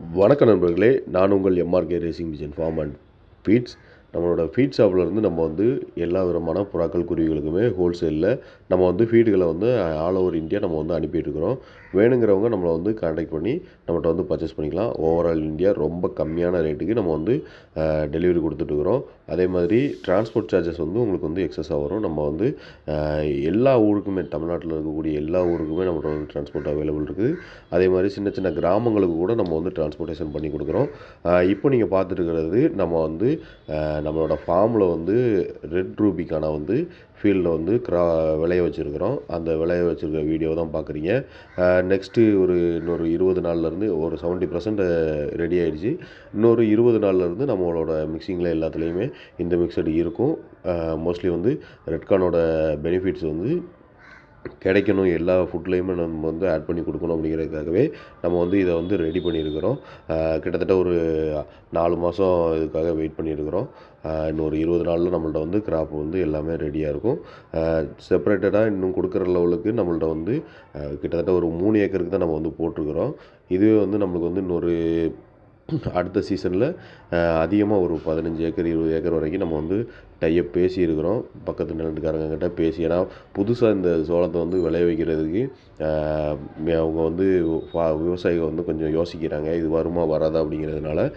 வணக்கம் நண்பர்களே, நான் உங்கள் MRK racing mission farm and feeds. நம்மளோட ஃபீட் ஷாப்லேருந்து நம்ம வந்து எல்லா விதமான புறாக்கள் குருவிகளுக்குமே ஹோல்சேலில் நம்ம வந்து ஃபீடுகளை வந்து ஆல் ஓவர் இந்தியா நம்ம வந்து அனுப்பிட்டுருக்கிறோம். வேணுங்கிறவங்க நம்மளை வந்து கான்டாக்ட் பண்ணி நம்மகிட்ட வந்து பர்ச்சேஸ் பண்ணிக்கலாம். ஓவரால் இந்தியா ரொம்ப கம்மியான ரேட்டுக்கு நம்ம வந்து டெலிவரி கொடுத்துட்ருக்குறோம். அதே மாதிரி டிரான்ஸ்போர்ட் சார்ஜஸ் வந்து உங்களுக்கு வந்து எக்ஸஸாக வரும். நம்ம வந்து எல்லா ஊருக்குமே, தமிழ்நாட்டில் இருக்கக்கூடிய எல்லா ஊருக்குமே நம்மகிட்ட வந்து டிரான்ஸ்போர்ட் அவைலபிள் இருக்குது. அதே மாதிரி சின்ன சின்ன கிராமங்களுக்கு கூட நம்ம வந்து டிரான்ஸ்போர்ட்டேஷன் பண்ணி கொடுக்குறோம். இப்போ நீங்கள் பார்த்துட்டு இருக்கிறது நம்ம வந்து நம்மளோட ஃபார்மில் வந்து ரெட் ரூபிக்கான வந்து ஃபீல்டில் வந்து விளைய வச்சுருக்கிறோம். அந்த விளைய வச்சுருக்க வீடியோ தான் பார்க்குறீங்க. நெக்ஸ்ட்டு இன்னொரு 20 நாள்லேருந்து ஒரு 70% ரெடி ஆகிடுச்சு. இன்னொரு 20 நாள்லேருந்து நம்மளோட மிக்சிங்கில் எல்லாத்துலேயுமே இந்த மிக்சடு இருக்கும். மோஸ்ட்லி வந்து ரெட்கானோட பெனிஃபிட்ஸ் வந்து கிடைக்கணும், எல்லா ஃபுட்லேயுமே நம்ம வந்து ஆட் பண்ணி கொடுக்கணும் அப்படிங்கிறதுக்காகவே நம்ம வந்து இதை வந்து ரெடி பண்ணியிருக்கிறோம். கிட்டத்தட்ட ஒரு 4 மாதம் இதுக்காக வெயிட் பண்ணியிருக்கிறோம். இன்னொரு 20 நாளில் நம்மள்ட்ட வந்து கிராப் வந்து எல்லாமே ரெடியாக இருக்கும். செப்பரேட்டடாக இன்னும் கொடுக்குற லெவலுக்கு நம்மள்ட்ட வந்து கிட்டத்தட்ட ஒரு 3 ஏக்கருக்கு தான் நம்ம வந்து போட்டிருக்கிறோம். இதுவே வந்து நம்மளுக்கு வந்து இன்னொரு அடுத்த சீசனில் அதிகமாக ஒரு 15 ஏக்கர் 20 ஏக்கர் வரைக்கும் நம்ம வந்து டைப் பேசியிருக்கிறோம் பக்கத்து நிலத்துக்காரங்கிட்ட பேசி. ஏன்னா புதுசாக இந்த சோளத்தை வந்து விளைய வைக்கிறதுக்கு அவங்க வந்து விவசாயிகள் வந்து கொஞ்சம் யோசிக்கிறாங்க, இது வருமா வராதா அப்படிங்கிறதுனால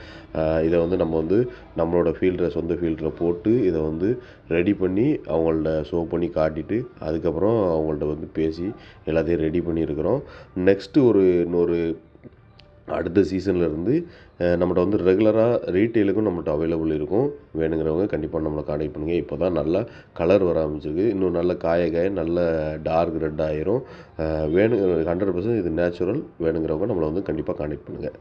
இதை வந்து நம்ம வந்து நம்மளோட சொந்த ஃபீல்டில் போட்டு இதை வந்து ரெடி பண்ணி அவங்கள்ட்ட ஷோ பண்ணி காட்டிட்டு அதுக்கப்புறம் அவங்கள்ட்ட வந்து பேசி எல்லாத்தையும் ரெடி பண்ணியிருக்கிறோம். நெக்ஸ்ட்டு இன்னொரு அடுத்த சீசன்லேருந்து நம்மகிட்ட வந்து ரெகுலராக ரீட்டெயிலுக்கும் நம்மகிட்ட அவைலபிள் இருக்கும். வேணுங்கிறவங்க கண்டிப்பாக நம்மளை கான்டாக்ட் பண்ணுங்கள். இப்போ தான் நல்லா கலர் வர ஆரம்பிச்சிருக்கு. இன்னும் நல்ல காய நல்ல டார்க் ரெட் ஆயிரும். 100% இது நேச்சுரல். வேணுங்கிறவங்க நம்மளை வந்து கண்டிப்பாக கான்டாக்ட் பண்ணுங்கள்.